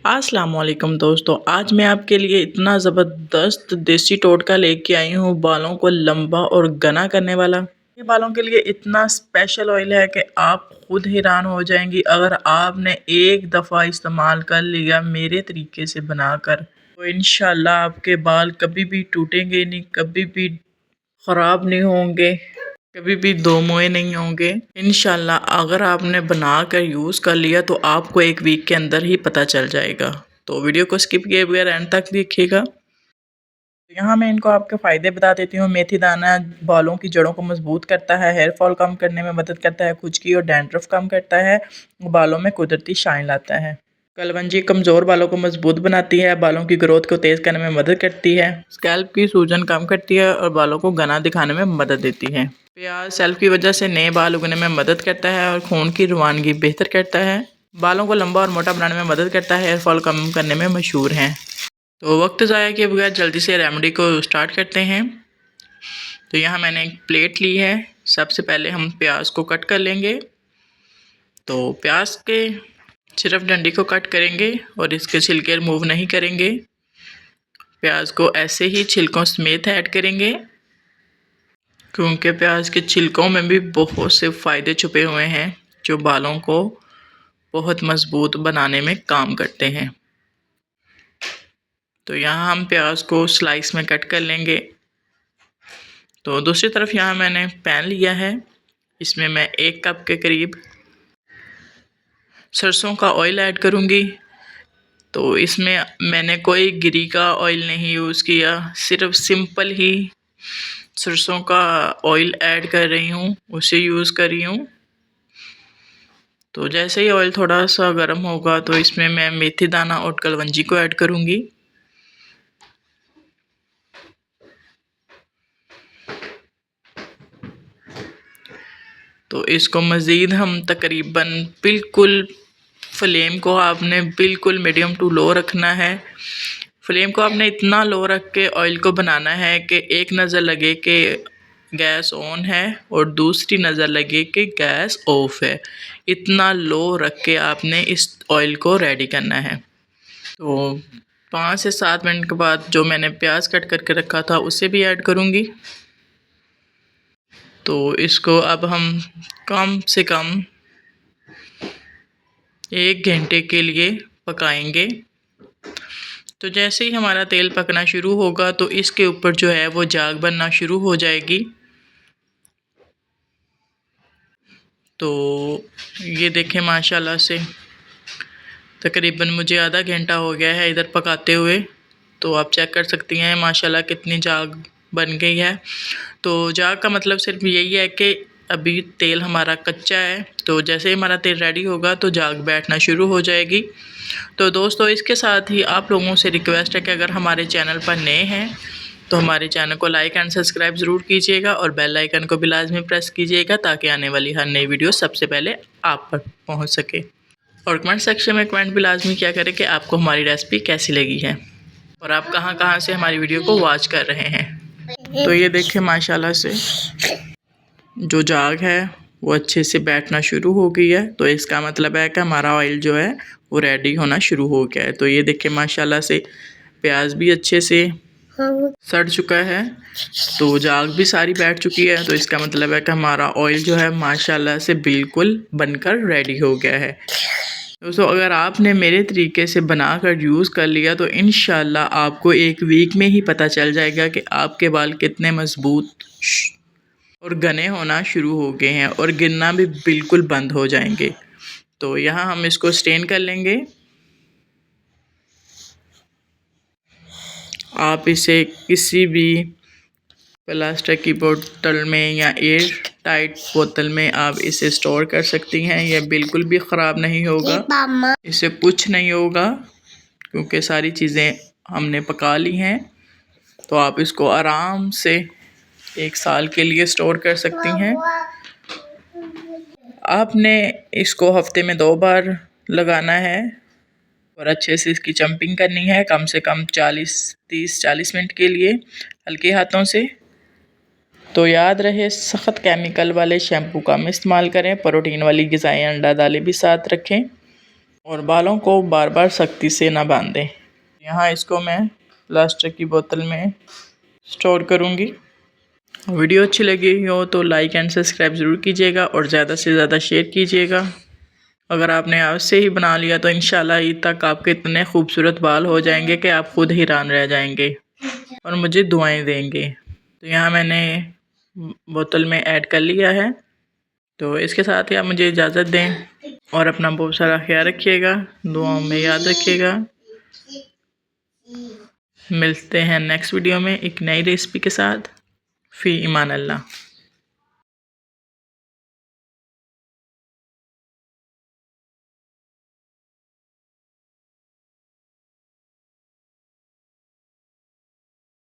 अस्सलामुअलैकुम दोस्तों, आज मैं आपके लिए इतना ज़बरदस्त देसी टोटका लेके आई हूँ बालों को लंबा और घना करने वाला। ये बालों के लिए इतना स्पेशल ऑयल है कि आप खुद हैरान हो जाएंगी अगर आपने एक दफ़ा इस्तेमाल कर लिया मेरे तरीके से बनाकर, तो इंशाल्लाह आपके बाल कभी भी टूटेंगे नहीं, कभी भी ख़राब नहीं होंगे, कभी भी दो मुँहे नहीं होंगे। इंशाल्लाह अगर आपने बना कर यूज़ कर लिया तो आपको एक वीक के अंदर ही पता चल जाएगा। तो वीडियो को स्किप किए बगैर एंड तक देखिएगा। यहाँ मैं इनको आपके फ़ायदे बता देती हूँ। मेथी दाना बालों की जड़ों को मजबूत करता है, हेयर फॉल कम करने में मदद करता है, खुजकी और डैंड्रफ कम करता है, बालों में कुदरती शाइन लाता है। कलवंजी कमज़ोर बालों को मजबूत बनाती है, बालों की ग्रोथ को तेज़ करने में मदद करती है, स्कैल्प की सूजन कम करती है और बालों को घना दिखाने में मदद देती है। प्याज सेल्फ की वजह से नए बाल उगने में मदद करता है और खून की रवानगी बेहतर करता है, बालों को लंबा और मोटा बनाने में मदद करता है, हेयर फॉल कम करने में मशहूर हैं। तो वक्त ज़ाया किए बगैर जल्दी से रेमेडी को स्टार्ट करते हैं। तो यहाँ मैंने एक प्लेट ली है। सबसे पहले हम प्याज को कट कर लेंगे। तो प्याज के सिर्फ डंडी को कट करेंगे और इसके छिलके रिमूव नहीं करेंगे। प्याज को ऐसे ही छिलकों समेत ऐड करेंगे क्योंकि प्याज के छिलकों में भी बहुत से फ़ायदे छुपे हुए हैं जो बालों को बहुत मज़बूत बनाने में काम करते हैं। तो यहाँ हम प्याज को स्लाइस में कट कर लेंगे। तो दूसरी तरफ यहाँ मैंने पैन लिया है, इसमें मैं 1 कप के करीब सरसों का ऑयल ऐड करूँगी। तो इसमें मैंने कोई गिरी का ऑयल नहीं यूज़ किया, सिर्फ सिंपल ही सरसों का ऑयल ऐड कर रही हूँ, उसे यूज़ कर रही हूँ। तो जैसे ही ऑयल थोड़ा सा गर्म होगा तो इसमें मैं मेथी दाना और कलवंजी को ऐड करूँगी। तो इसको मज़ीद हम तकरीबन बिल्कुल फ्लेम को आपने बिल्कुल मीडियम टू लो रखना है। फ्लेम को आपने इतना लो रख के ऑयल को बनाना है कि एक नज़र लगे कि गैस ऑन है और दूसरी नज़र लगे कि गैस ऑफ है। इतना लो रख के आपने इस ऑयल को रेडी करना है। तो 5 से 7 मिनट के बाद जो मैंने प्याज कट करके रखा था उसे भी ऐड करूँगी। तो इसको अब हम कम से कम 1 घंटे के लिए पकाएंगे। तो जैसे ही हमारा तेल पकना शुरू होगा तो इसके ऊपर जो है वो झाग बनना शुरू हो जाएगी। तो ये देखें माशाल्लाह से तकरीबन मुझे आधा घंटा हो गया है इधर पकाते हुए। तो आप चेक कर सकती हैं माशाल्लाह कितनी झाग बन गई है। तो झाग का मतलब सिर्फ यही है कि अभी तेल हमारा कच्चा है। तो जैसे ही हमारा तेल रेडी होगा तो झाग बैठना शुरू हो जाएगी। तो दोस्तों इसके साथ ही आप लोगों से रिक्वेस्ट है कि अगर हमारे चैनल पर नए हैं तो हमारे चैनल को लाइक एंड सब्सक्राइब ज़रूर कीजिएगा और बेल आइकन को भी लाजमी प्रेस कीजिएगा ताकि आने वाली हर नई वीडियो सबसे पहले आप पर पहुंच सके। और कमेंट सेक्शन में कमेंट भी लाजमी किया करें कि आपको हमारी रेसिपी कैसी लगी है और आप कहां से हमारी वीडियो को वॉच कर रहे हैं। तो ये देखें माशाल्लाह से जो झाग है वो अच्छे से बैठना शुरू हो गई है। तो इसका मतलब है कि हमारा ऑयल जो है वो रेडी होना शुरू हो गया है। तो ये देखें माशाल्लाह से प्याज भी अच्छे से सड़ चुका है, तो झाग भी सारी बैठ चुकी है। तो इसका मतलब है कि हमारा ऑयल जो है माशाल्लाह से बिल्कुल बनकर रेडी हो गया है। दोस्तों अगर आपने मेरे तरीके से बनाकर यूज़ कर लिया तो इंशाल्लाह आपको एक वीक में ही पता चल जाएगा कि आपके बाल कितने मज़बूत और घने होना शुरू हो गए हैं और गिरना भी बिल्कुल बंद हो जाएंगे। तो यहाँ हम इसको स्ट्रेन कर लेंगे। आप इसे किसी भी प्लास्टिक की बोतल में या एयर टाइट बोतल में आप इसे स्टोर कर सकती हैं। यह बिल्कुल भी ख़राब नहीं होगा, इसे कुछ नहीं होगा क्योंकि सारी चीज़ें हमने पका ली हैं। तो आप इसको आराम से 1 साल के लिए स्टोर कर सकती हैं। आपने इसको हफ्ते में 2 बार लगाना है और अच्छे से इसकी चम्पिंग करनी है, कम से कम 30-40 मिनट के लिए हल्के हाथों से। तो याद रहे सख्त केमिकल वाले शैम्पू का हम इस्तेमाल करें, प्रोटीन वाली ग़िज़ाएँ अंडा दालें भी साथ रखें और बालों को बार बार सख्ती से ना बांधें। यहाँ इसको मैं प्लास्टिक की बोतल में स्टोर करूँगी। वीडियो अच्छी लगी हो तो लाइक एंड सब्सक्राइब ज़रूर कीजिएगा और ज़्यादा से ज़्यादा शेयर कीजिएगा। अगर आपने आज से ही बना लिया तो इंशाल्लाह ईद तक आपके इतने खूबसूरत बाल हो जाएंगे कि आप खुद हैरान रह जाएंगे और मुझे दुआएं देंगे। तो यहाँ मैंने बोतल में ऐड कर लिया है। तो इसके साथ ही आप मुझे इजाज़त दें और अपना बहुत सारा ख्याल रखिएगा, दुआओं में याद रखिएगा। मिलते हैं नेक्स्ट वीडियो में एक नई रेसिपी के साथ। फ़ी ईमान अल्लाह।